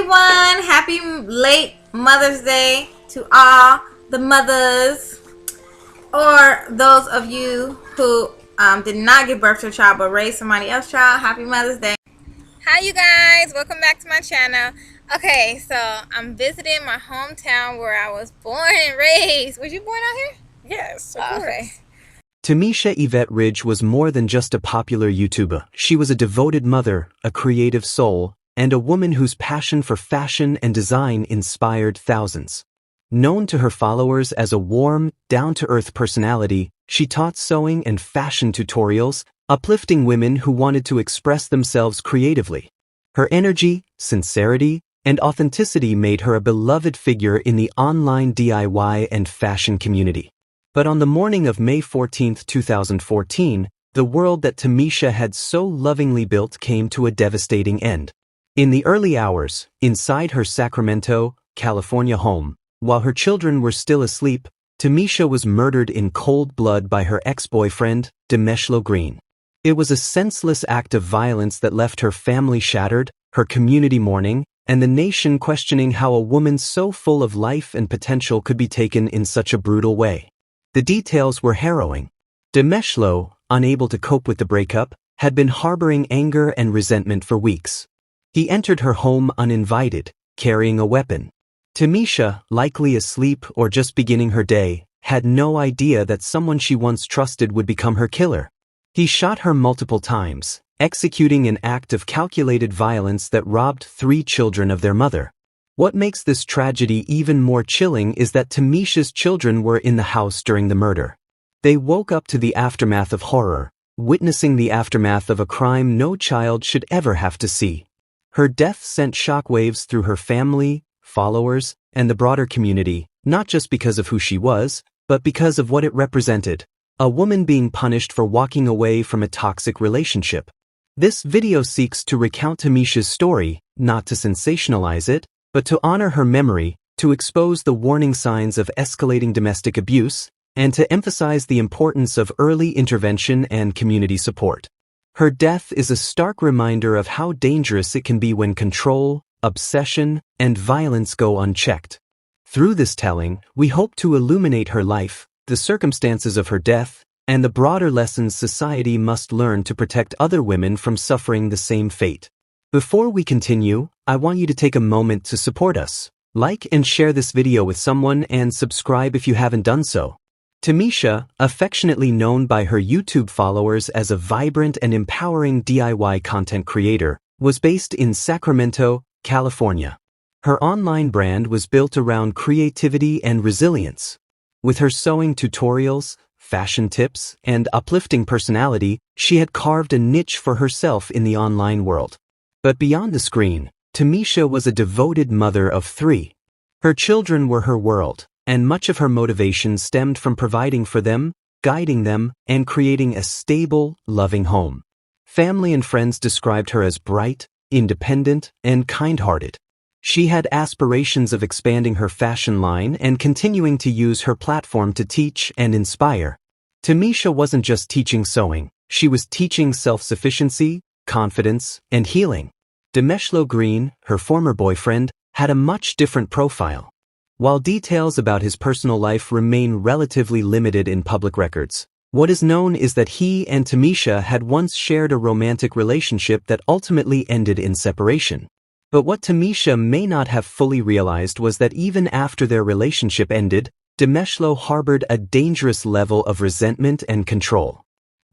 everyone. Happy late Mother's Day to all the mothers, or those of you who did not give birth to a child but raised somebody else's child. Happy Mother's Day. Hi you guys, welcome back to my channel. Okay, so I'm visiting my hometown where I was born and raised. Was you born out here? Yes, of course. Tamisha Evette Ridge was more than just a popular YouTuber. She was a devoted mother, a creative soul, and a woman whose passion for fashion and design inspired thousands. Known to her followers as a warm, down-to-earth personality, she taught sewing and fashion tutorials, uplifting women who wanted to express themselves creatively. Her energy, sincerity, and authenticity made her a beloved figure in the online DIY and fashion community. But on the morning of May 14, 2014, the world that Tamisha had so lovingly built came to a devastating end. In the early hours, inside her Sacramento, California home, while her children were still asleep, Tamisha was murdered in cold blood by her ex-boyfriend, Tamisha Green. It was a senseless act of violence that left her family shattered, her community mourning, and the nation questioning how a woman so full of life and potential could be taken in such a brutal way. The details were harrowing. Tamisha, unable to cope with the breakup, had been harboring anger and resentment for weeks. He entered her home uninvited, carrying a weapon. Tamisha, likely asleep or just beginning her day, had no idea that someone she once trusted would become her killer. He shot her multiple times, executing an act of calculated violence that robbed 3 children of their mother. What makes this tragedy even more chilling is that Tamisha's children were in the house during the murder. They woke up to the aftermath of horror, witnessing the aftermath of a crime no child should ever have to see. Her death sent shockwaves through her family, followers, and the broader community, not just because of who she was, but because of what it represented: a woman being punished for walking away from a toxic relationship. This video seeks to recount Tamisha's story, not to sensationalize it, but to honor her memory, to expose the warning signs of escalating domestic abuse, and to emphasize the importance of early intervention and community support. Her death is a stark reminder of how dangerous it can be when control, obsession, and violence go unchecked. Through this telling, we hope to illuminate her life, the circumstances of her death, and the broader lessons society must learn to protect other women from suffering the same fate. Before we continue, I want you to take a moment to support us. Like and share this video with someone and subscribe if you haven't done so. Tamisha, affectionately known by her YouTube followers as a vibrant and empowering DIY content creator, was based in Sacramento, California. Her online brand was built around creativity and resilience. With her sewing tutorials, fashion tips, and uplifting personality, she had carved a niche for herself in the online world. But beyond the screen, Tamisha was a devoted mother of 3. Her children were her world, and much of her motivation stemmed from providing for them, guiding them, and creating a stable, loving home. Family and friends described her as bright, independent, and kind-hearted. She had aspirations of expanding her fashion line and continuing to use her platform to teach and inspire. Tamisha wasn't just teaching sewing, she was teaching self-sufficiency, confidence, and healing. Tamisha Green, her former boyfriend, had a much different profile. While details about his personal life remain relatively limited in public records, what is known is that he and Tamisha had once shared a romantic relationship that ultimately ended in separation. But what Tamisha may not have fully realized was that even after their relationship ended, Tamisha harbored a dangerous level of resentment and control.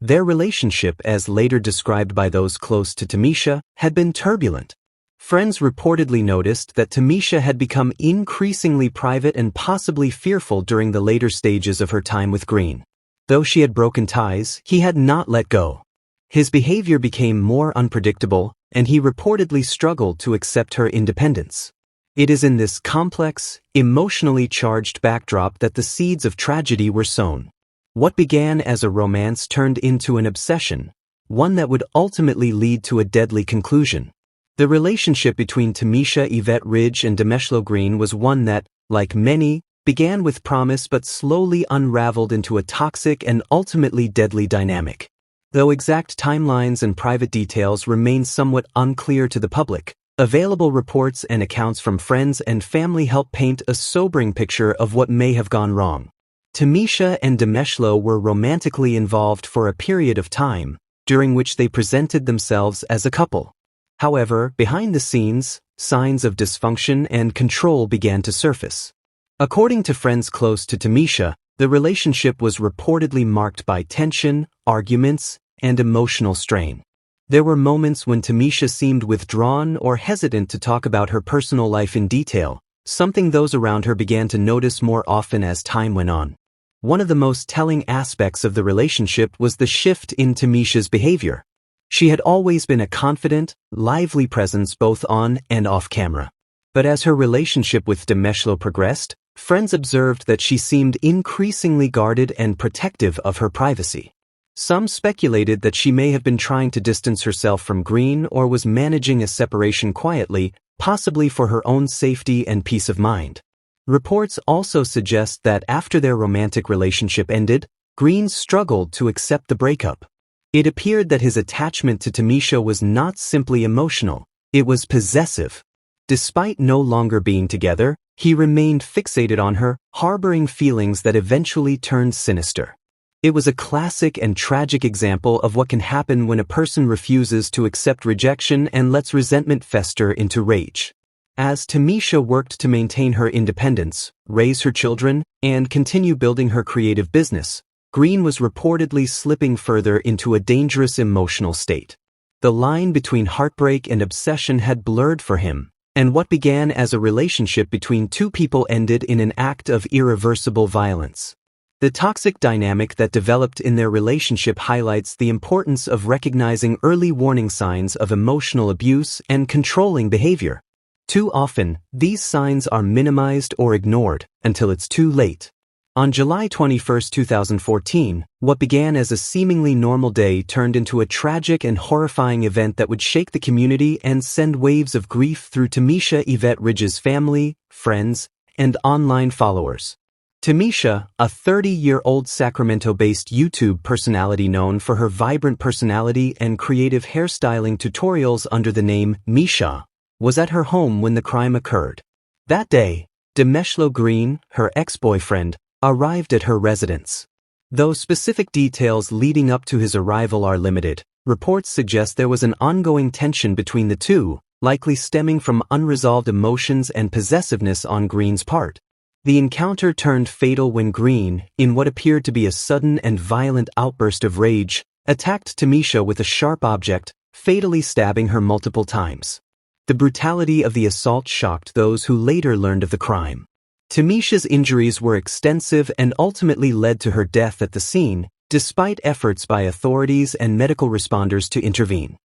Their relationship, as later described by those close to Tamisha, had been turbulent. Friends reportedly noticed that Tamisha had become increasingly private and possibly fearful during the later stages of her time with Green. Though she had broken ties, he had not let go. His behavior became more unpredictable, and he reportedly struggled to accept her independence. It is in this complex, emotionally charged backdrop that the seeds of tragedy were sown. What began as a romance turned into an obsession, one that would ultimately lead to a deadly conclusion. The relationship between Tamisha Evette Ridge and Tamisha Green was one that, like many, began with promise but slowly unraveled into a toxic and ultimately deadly dynamic. Though exact timelines and private details remain somewhat unclear to the public, Available reports and accounts from friends and family help paint a sobering picture of what may have gone wrong. Tamisha and Demeshlo were romantically involved for a period of time, during which they presented themselves as a couple. However, behind the scenes, signs of dysfunction and control began to surface. According to friends close to Tamisha, the relationship was reportedly marked by tension, arguments, and emotional strain. There were moments when Tamisha seemed withdrawn or hesitant to talk about her personal life in detail, something those around her began to notice more often as time went on. One of the most telling aspects of the relationship was the shift in Tamisha's behavior. She had always been a confident, lively presence both on and off camera. But as her relationship with Demeshlo progressed, friends observed that she seemed increasingly guarded and protective of her privacy. Some speculated that she may have been trying to distance herself from Green or was managing a separation quietly, possibly for her own safety and peace of mind. Reports also suggest that after their romantic relationship ended, Green struggled to accept the breakup. It appeared that his attachment to Tamisha was not simply emotional, it was possessive. Despite no longer being together, he remained fixated on her, harboring feelings that eventually turned sinister. It was a classic and tragic example of what can happen when a person refuses to accept rejection and lets resentment fester into rage. As Tamisha worked to maintain her independence, raise her children, and continue building her creative business, Green was reportedly slipping further into a dangerous emotional state. The line between heartbreak and obsession had blurred for him, and what began as a relationship between two people ended in an act of irreversible violence. The toxic dynamic that developed in their relationship highlights the importance of recognizing early warning signs of emotional abuse and controlling behavior. Too often, these signs are minimized or ignored until it's too late. On July 21, 2014, what began as a seemingly normal day turned into a tragic and horrifying event that would shake the community and send waves of grief through Tamisha Evette Ridge's family, friends, and online followers. Tamisha, a 30-year-old Sacramento-based YouTube personality known for her vibrant personality and creative hairstyling tutorials under the name Misha, was at her home when the crime occurred. That day, Demeshlo Green, her ex-boyfriend, arrived at her residence. Though specific details leading up to his arrival are limited, reports suggest there was an ongoing tension between the two, likely stemming from unresolved emotions and possessiveness on Green's part. The encounter turned fatal when Green, in what appeared to be a sudden and violent outburst of rage, attacked Tamisha with a sharp object, fatally stabbing her multiple times. The brutality of the assault shocked those who later learned of the crime. Tamisha's injuries were extensive and ultimately led to her death at the scene, despite efforts by authorities and medical responders to intervene.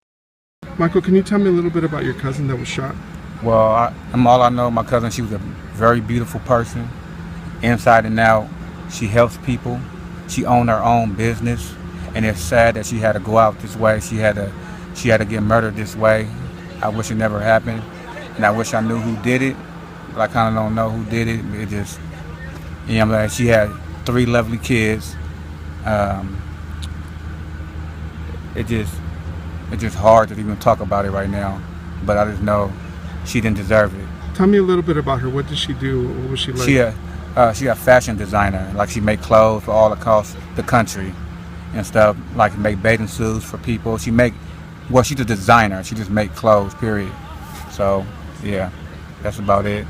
Michael, can you tell me a little bit about your cousin that was shot? Well, all I know, my cousin, she was a very beautiful person, inside and out. She helps people. She owned her own business, and it's sad that she had to go out this way. She had to get murdered this way. I wish it never happened, and I wish I knew who did it, but I kind of don't know who did it. It just, she had 3 lovely kids. It's just hard to even talk about it right now, but I just know she didn't deserve it. Tell me a little bit about her. What did she do? What was she like? She a fashion designer. Like, she make clothes for all across the country and stuff. Like, make bathing suits for people. She's a designer. She just make clothes, period. So, yeah, that's about it.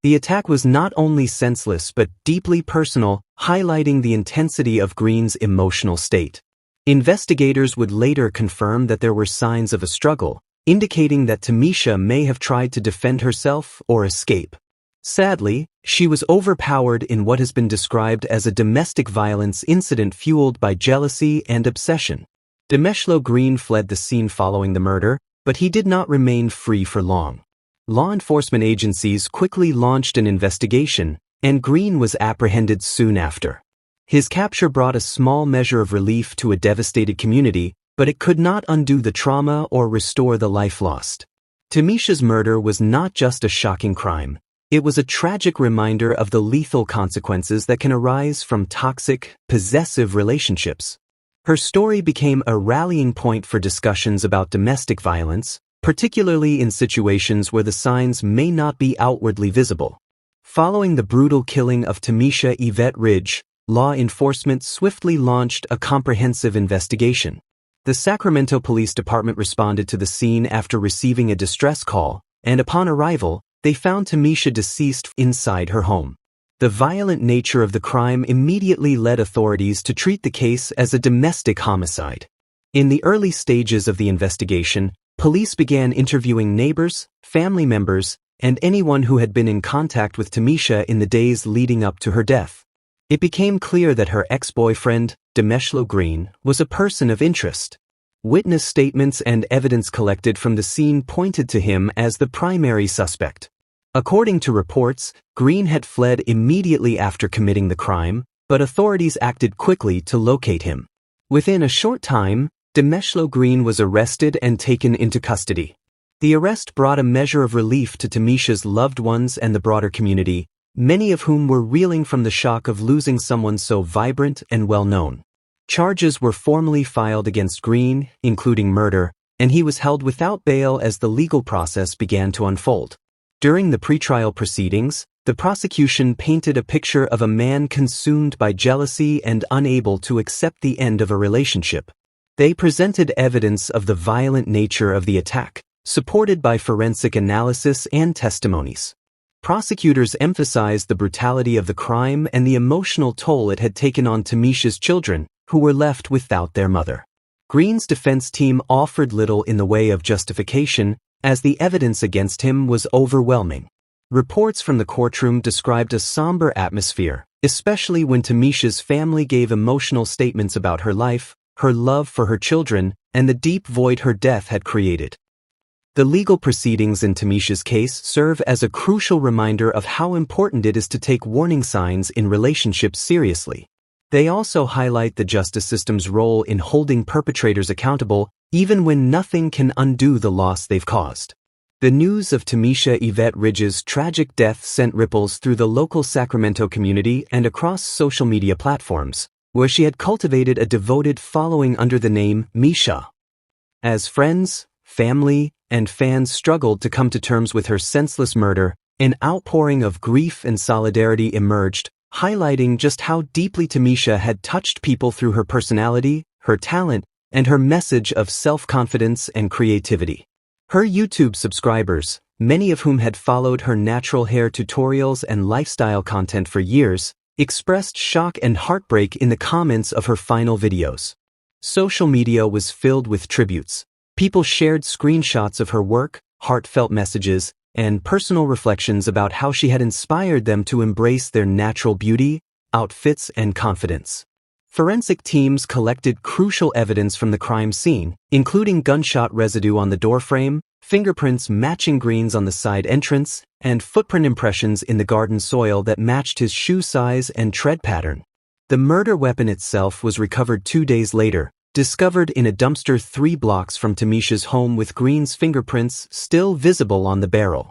The attack was not only senseless but deeply personal, highlighting the intensity of Green's emotional state. Investigators would later confirm that there were signs of a struggle, indicating that Tamisha may have tried to defend herself or escape. Sadly, she was overpowered in what has been described as a domestic violence incident fueled by jealousy and obsession. Demeshlo Green fled the scene following the murder, but he did not remain free for long. Law enforcement agencies quickly launched an investigation, and Green was apprehended soon after. His capture brought a small measure of relief to a devastated community, but it could not undo the trauma or restore the life lost. Tamisha's murder was not just a shocking crime. It was a tragic reminder of the lethal consequences that can arise from toxic, possessive relationships. Her story became a rallying point for discussions about domestic violence, particularly in situations where the signs may not be outwardly visible. Following the brutal killing of Tamisha Evette Ridge, law enforcement swiftly launched a comprehensive investigation. The Sacramento Police Department responded to the scene after receiving a distress call, and upon arrival, they found Tamisha deceased inside her home. The violent nature of the crime immediately led authorities to treat the case as a domestic homicide. In the early stages of the investigation, police began interviewing neighbors, family members, and anyone who had been in contact with Tamisha in the days leading up to her death. It became clear that her ex-boyfriend, Demeshlo Green, was a person of interest. Witness statements and evidence collected from the scene pointed to him as the primary suspect. According to reports, Green had fled immediately after committing the crime, but authorities acted quickly to locate him. Within a short time, Demeshlo Green was arrested and taken into custody. The arrest brought a measure of relief to Tamisha's loved ones and the broader community, many of whom were reeling from the shock of losing someone so vibrant and well-known. Charges were formally filed against Green, including murder, and he was held without bail as the legal process began to unfold. During the pretrial proceedings, the prosecution painted a picture of a man consumed by jealousy and unable to accept the end of a relationship. They presented evidence of the violent nature of the attack, supported by forensic analysis and testimonies. Prosecutors emphasized the brutality of the crime and the emotional toll it had taken on Tamisha's children, who were left without their mother. Green's defense team offered little in the way of justification, as the evidence against him was overwhelming. Reports from the courtroom described a somber atmosphere, especially when Tamisha's family gave emotional statements about her life, her love for her children, and the deep void her death had created. The legal proceedings in Tamisha's case serve as a crucial reminder of how important it is to take warning signs in relationships seriously. They also highlight the justice system's role in holding perpetrators accountable, even when nothing can undo the loss they've caused. The news of Tamisha Evette Ridge's tragic death sent ripples through the local Sacramento community and across social media platforms, where she had cultivated a devoted following under the name Misha. As friends, family, and fans struggled to come to terms with her senseless murder, an outpouring of grief and solidarity emerged, highlighting just how deeply Tamisha had touched people through her personality, her talent, and her message of self-confidence and creativity. Her YouTube subscribers, many of whom had followed her natural hair tutorials and lifestyle content for years, expressed shock and heartbreak in the comments of her final videos. Social media was filled with tributes. People shared screenshots of her work, heartfelt messages, and personal reflections about how she had inspired them to embrace their natural beauty, outfits, and confidence. Forensic teams collected crucial evidence from the crime scene, including gunshot residue on the doorframe, fingerprints matching Green's on the side entrance, and footprint impressions in the garden soil that matched his shoe size and tread pattern. The murder weapon itself was recovered 2 days later, discovered in a dumpster 3 blocks from Tamisha's home with Green's fingerprints still visible on the barrel.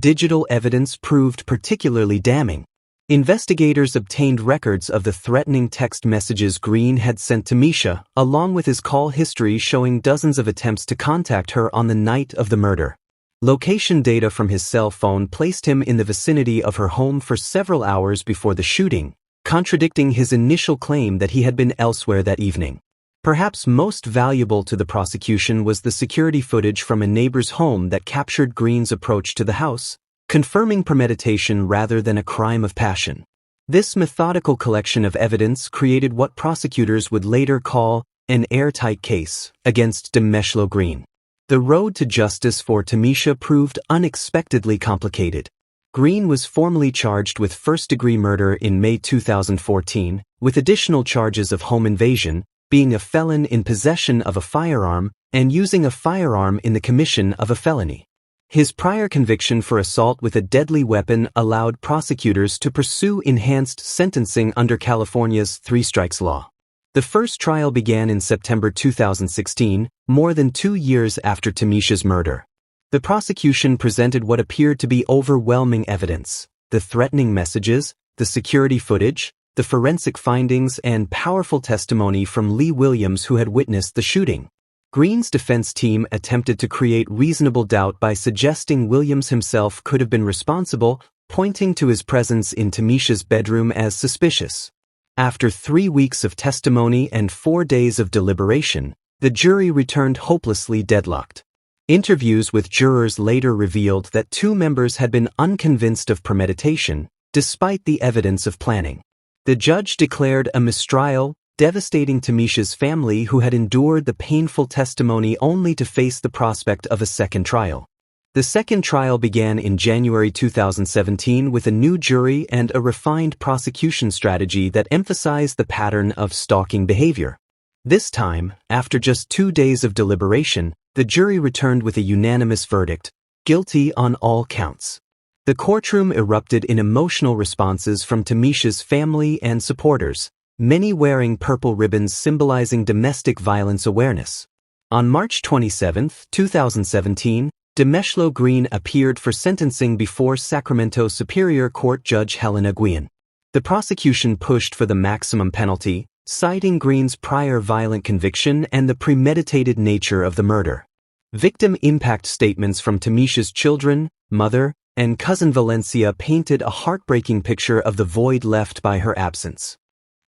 Digital evidence proved particularly damning. Investigators obtained records of the threatening text messages Green had sent Tamisha, along with his call history showing dozens of attempts to contact her on the night of the murder. Location data from his cell phone placed him in the vicinity of her home for several hours before the shooting, contradicting his initial claim that he had been elsewhere that evening. Perhaps most valuable to the prosecution was the security footage from a neighbor's home that captured Green's approach to the house, confirming premeditation rather than a crime of passion. This methodical collection of evidence created what prosecutors would later call an airtight case against Demeshlo Green. The road to justice for Tamisha proved unexpectedly complicated. Green was formally charged with first-degree murder in May 2014, with additional charges of home invasion, being a felon in possession of a firearm, and using a firearm in the commission of a felony. His prior conviction for assault with a deadly weapon allowed prosecutors to pursue enhanced sentencing under California's 3 strikes law. The first trial began in September 2016, more than 2 years after Tamisha's murder. The prosecution presented what appeared to be overwhelming evidence: the threatening messages, the security footage, the forensic findings, and powerful testimony from Lee Williams, who had witnessed the shooting. Green's defense team attempted to create reasonable doubt by suggesting Williams himself could have been responsible, pointing to his presence in Tamisha's bedroom as suspicious. After 3 weeks of testimony and 4 days of deliberation, the jury returned hopelessly deadlocked. Interviews with jurors later revealed that 2 members had been unconvinced of premeditation, despite the evidence of planning. The judge declared a mistrial, devastating Tamisha's family, who had endured the painful testimony only to face the prospect of a second trial. The second trial began in January 2017 with a new jury and a refined prosecution strategy that emphasized the pattern of stalking behavior. This time, after just 2 days of deliberation, the jury returned with a unanimous verdict: guilty on all counts. The courtroom erupted in emotional responses from Tamisha's family and supporters, many wearing purple ribbons symbolizing domestic violence awareness. On March 27, 2017, Demeshlo Green appeared for sentencing before Sacramento Superior Court Judge Helena Guillen. The prosecution pushed for the maximum penalty, citing Green's prior violent conviction and the premeditated nature of the murder. Victim impact statements from Tamisha's children, mother, and cousin Valencia painted a heartbreaking picture of the void left by her absence.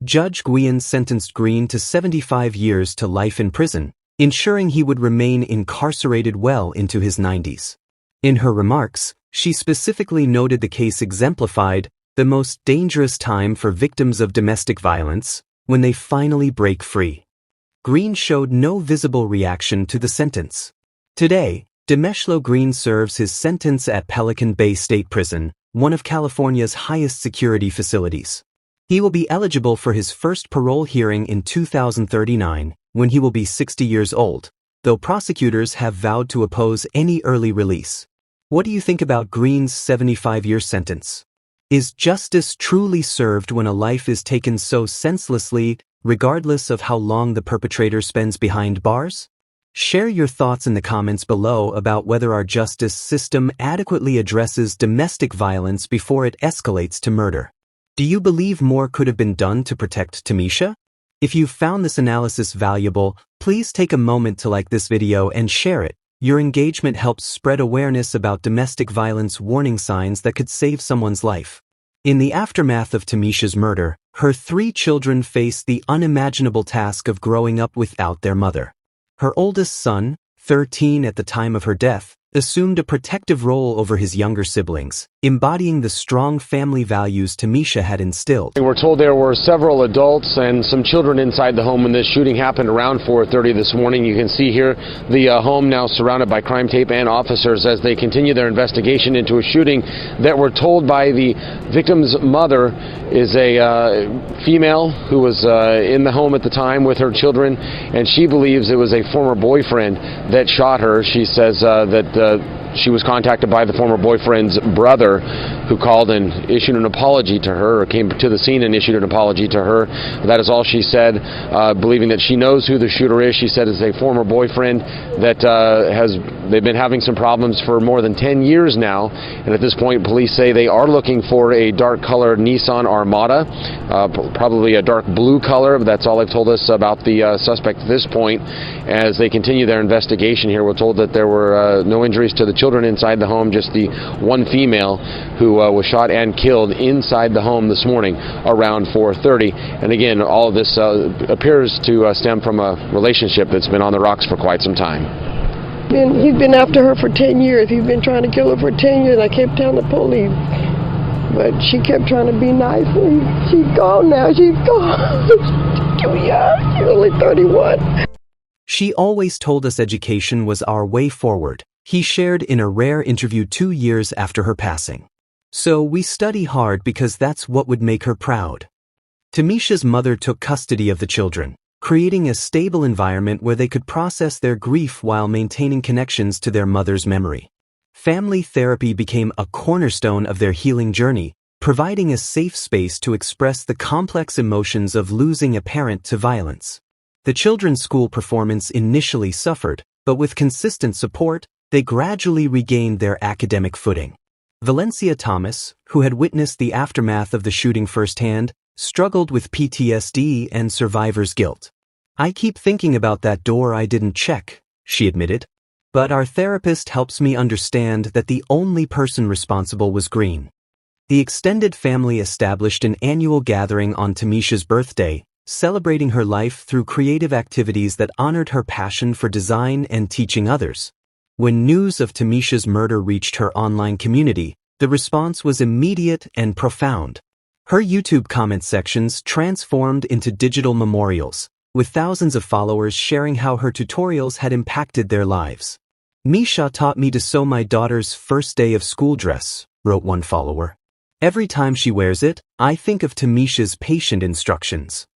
Judge Guillen sentenced Green to 75 years to life in prison, ensuring he would remain incarcerated well into his 90s. In her remarks, she specifically noted the case exemplified the most dangerous time for victims of domestic violence, when they finally break free. Green showed no visible reaction to the sentence. Today, Demeshlo Green serves his sentence at Pelican Bay State Prison, one of California's highest security facilities. He will be eligible for his first parole hearing in 2039, when he will be 60 years old, though prosecutors have vowed to oppose any early release. What do you think about Green's 75-year sentence? Is justice truly served when a life is taken so senselessly, regardless of how long the perpetrator spends behind bars? Share your thoughts in the comments below about whether our justice system adequately addresses domestic violence before it escalates to murder. Do you believe more could have been done to protect Tamisha? If you found this analysis valuable, please take a moment to like this video and share it. Your engagement helps spread awareness about domestic violence warning signs that could save someone's life. In the aftermath of Tamisha's murder, her 3 children faced the unimaginable task of growing up without their mother. Her oldest son, 13 at the time of her death, assumed a protective role over his younger siblings, embodying the strong family values Tamisha had instilled. We're told there were several adults and some children inside the home when this shooting happened around 4:30 this morning. You can see here the home now surrounded by crime tape and officers as they continue their investigation into a shooting that we're told by the victim's mother is a female who was in the home at the time with her children, and she believes it was a former boyfriend that shot her. She says that she was contacted by the former boyfriend's brother, who called and issued an apology to her, or came to the scene and issued an apology to her. That is all she said, believing that she knows who the shooter is. She said it's a former boyfriend that they've been having some problems for more than 10 years now, and at this point police say they are looking for a dark colored Nissan Armada, probably a dark blue color, but that's all they've told us about the suspect at this point. As they continue their investigation here, we're told that there were no injuries to the children inside the home, just the one female who was shot and killed inside the home this morning around 4:30. And again, all of this appears to stem from a relationship that's been on the rocks for quite some time. He's been after her for 10 years. He's been trying to kill her for 10 years. I kept telling the police, but she kept trying to be nice. She's gone now. She's gone. She's too young. She's only 31. She always told us education was our way forward, he shared in a rare interview 2 years after her passing. So we study hard because that's what would make her proud. Tamisha's mother took custody of the children, creating a stable environment where they could process their grief while maintaining connections to their mother's memory. Family therapy became a cornerstone of their healing journey, providing a safe space to express the complex emotions of losing a parent to violence. The children's school performance initially suffered, but with consistent support, they gradually regained their academic footing. Valencia Thomas, who had witnessed the aftermath of the shooting firsthand, struggled with PTSD and survivor's guilt. "I keep thinking about that door I didn't check," she admitted. "But our therapist helps me understand that the only person responsible was Green." The extended family established an annual gathering on Tamisha's birthday, celebrating her life through creative activities that honored her passion for design and teaching others. When news of Tamisha's murder reached her online community, the response was immediate and profound. Her YouTube comment sections transformed into digital memorials, with thousands of followers sharing how her tutorials had impacted their lives. "Misha taught me to sew my daughter's first day of school dress," wrote one follower. "Every time she wears it, I think of Tamisha's patient instructions."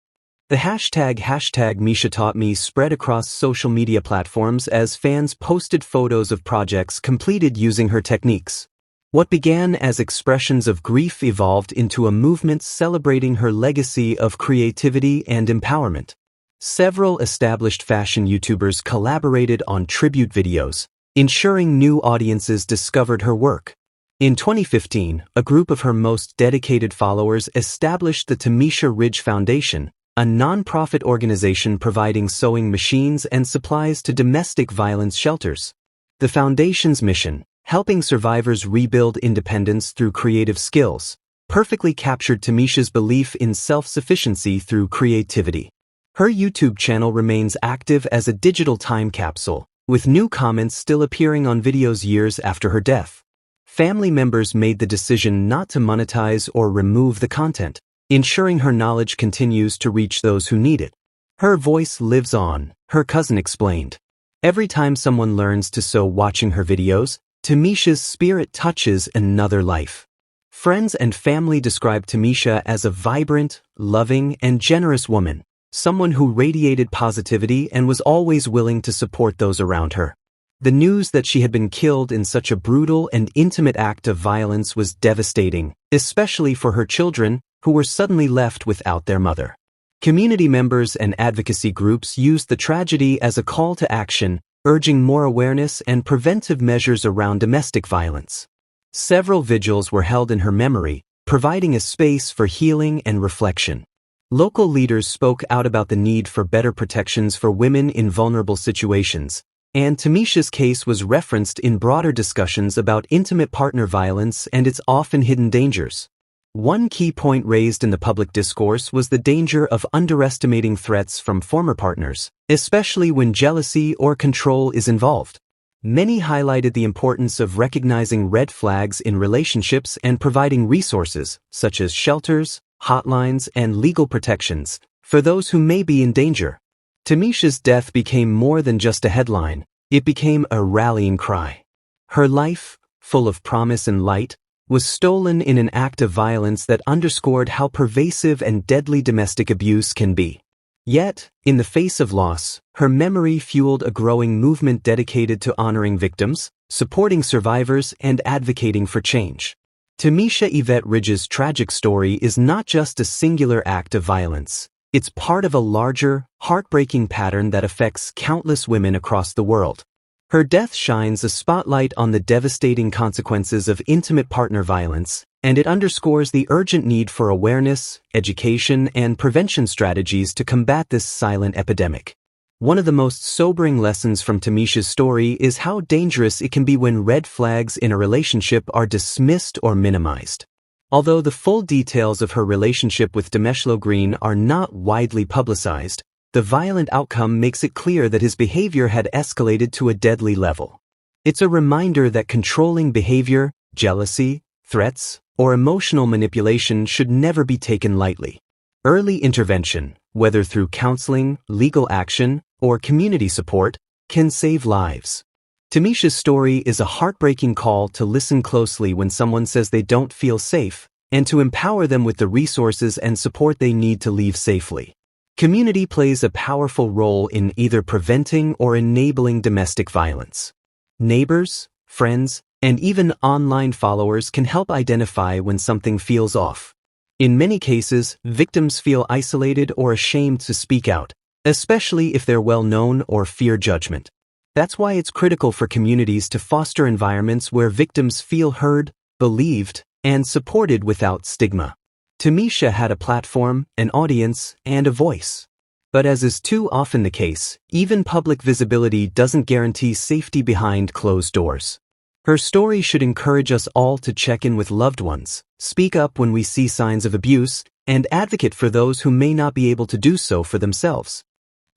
The hashtag Misha taught me spread across social media platforms as fans posted photos of projects completed using her techniques. What began as expressions of grief evolved into a movement celebrating her legacy of creativity and empowerment. Several established fashion YouTubers collaborated on tribute videos, ensuring new audiences discovered her work. In 2015, a group of her most dedicated followers established the Tamisha Ridge Foundation, a non-profit organization providing sewing machines and supplies to domestic violence shelters. The foundation's mission, helping survivors rebuild independence through creative skills, perfectly captured Tamisha's belief in self-sufficiency through creativity. Her YouTube channel remains active as a digital time capsule, with new comments still appearing on videos years after her death. Family members made the decision not to monetize or remove the content, ensuring her knowledge continues to reach those who need it. "Her voice lives on," her cousin explained. "Every time someone learns to sew watching her videos, Tamisha's spirit touches another life." Friends and family described Tamisha as a vibrant, loving, and generous woman, someone who radiated positivity and was always willing to support those around her. The news that she had been killed in such a brutal and intimate act of violence was devastating, especially for her children, who were suddenly left without their mother. Community members and advocacy groups used the tragedy as a call to action, urging more awareness and preventive measures around domestic violence. Several vigils were held in her memory, providing a space for healing and reflection. Local leaders spoke out about the need for better protections for women in vulnerable situations, and Tamisha's case was referenced in broader discussions about intimate partner violence and its often hidden dangers. One key point raised in the public discourse was the danger of underestimating threats from former partners, especially when jealousy or control is involved. Many highlighted the importance of recognizing red flags in relationships and providing resources, such as shelters, hotlines, and legal protections, for those who may be in danger. Tamisha's death became more than just a headline, it became a rallying cry. Her life, full of promise and light, was stolen in an act of violence that underscored how pervasive and deadly domestic abuse can be. Yet, in the face of loss, her memory fueled a growing movement dedicated to honoring victims, supporting survivors, and advocating for change. Tamisha Evette Ridge's tragic story is not just a singular act of violence. It's part of a larger, heartbreaking pattern that affects countless women across the world. Her death shines a spotlight on the devastating consequences of intimate partner violence, and it underscores the urgent need for awareness, education, and prevention strategies to combat this silent epidemic. One of the most sobering lessons from Tamisha's story is how dangerous it can be when red flags in a relationship are dismissed or minimized. Although the full details of her relationship with Demeshlo Green are not widely publicized, the violent outcome makes it clear that his behavior had escalated to a deadly level. It's a reminder that controlling behavior, jealousy, threats, or emotional manipulation should never be taken lightly. Early intervention, whether through counseling, legal action, or community support, can save lives. Tamisha's story is a heartbreaking call to listen closely when someone says they don't feel safe, and to empower them with the resources and support they need to leave safely. Community plays a powerful role in either preventing or enabling domestic violence. Neighbors, friends, and even online followers can help identify when something feels off. In many cases, victims feel isolated or ashamed to speak out, especially if they're well known or fear judgment. That's why it's critical for communities to foster environments where victims feel heard, believed, and supported without stigma. Tamisha had a platform, an audience, and a voice. But as is too often the case, even public visibility doesn't guarantee safety behind closed doors. Her story should encourage us all to check in with loved ones, speak up when we see signs of abuse, and advocate for those who may not be able to do so for themselves.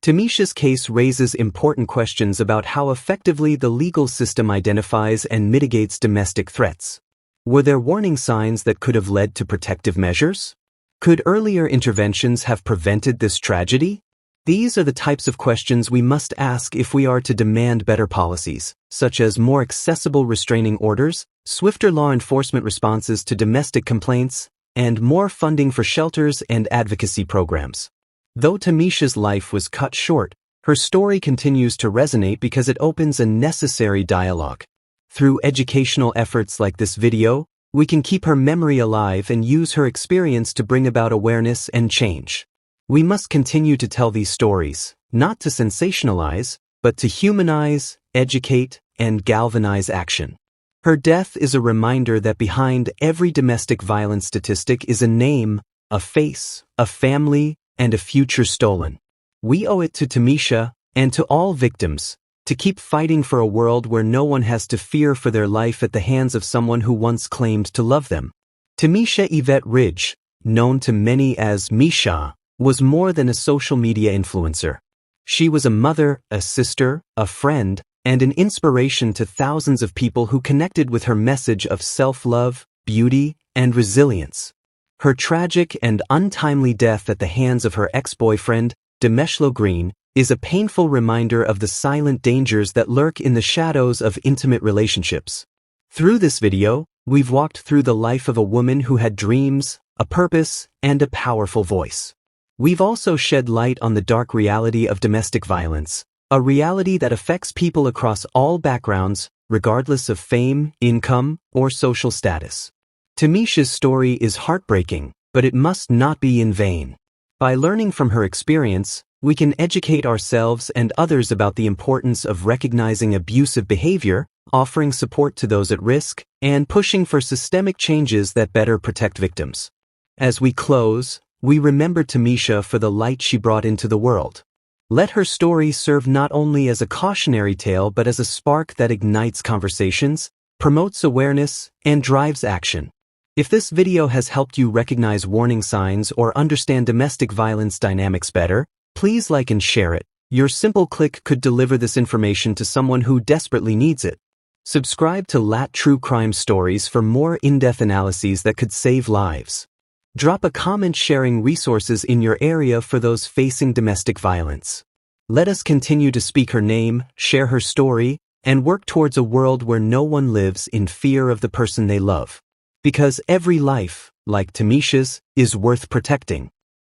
Tamisha's case raises important questions about how effectively the legal system identifies and mitigates domestic threats. Were there warning signs that could have led to protective measures? Could earlier interventions have prevented this tragedy? These are the types of questions we must ask if we are to demand better policies, such as more accessible restraining orders, swifter law enforcement responses to domestic complaints, and more funding for shelters and advocacy programs. Though Tamisha's life was cut short, her story continues to resonate because it opens a necessary dialogue. Through educational efforts like this video, we can keep her memory alive and use her experience to bring about awareness and change. We must continue to tell these stories, not to sensationalize, but to humanize, educate, and galvanize action. Her death is a reminder that behind every domestic violence statistic is a name, a face, a family, and a future stolen. We owe it to Tamisha, and to all victims, to keep fighting for a world where no one has to fear for their life at the hands of someone who once claimed to love them. Tamisha Evette Ridge, known to many as Misha, was more than a social media influencer. She was a mother, a sister, a friend, and an inspiration to thousands of people who connected with her message of self-love, beauty, and resilience. Her tragic and untimely death at the hands of her ex-boyfriend, Demeshlo Green, is a painful reminder of the silent dangers that lurk in the shadows of intimate relationships. Through this video, we've walked through the life of a woman who had dreams, a purpose, and a powerful voice. We've also shed light on the dark reality of domestic violence, a reality that affects people across all backgrounds, regardless of fame, income, or social status. Tamisha's story is heartbreaking, but it must not be in vain. By learning from her experience, we can educate ourselves and others about the importance of recognizing abusive behavior, offering support to those at risk, and pushing for systemic changes that better protect victims. As we close, we remember Tamisha for the light she brought into the world. Let her story serve not only as a cautionary tale but as a spark that ignites conversations, promotes awareness, and drives action. If this video has helped you recognize warning signs or understand domestic violence dynamics better, please like and share it. Your simple click could deliver this information to someone who desperately needs it. Subscribe to LAT True Crime Stories for more in-depth analyses that could save lives. Drop a comment sharing resources in your area for those facing domestic violence. Let us continue to speak her name, share her story, and work towards a world where no one lives in fear of the person they love. Because every life, like Tamisha's, is worth protecting.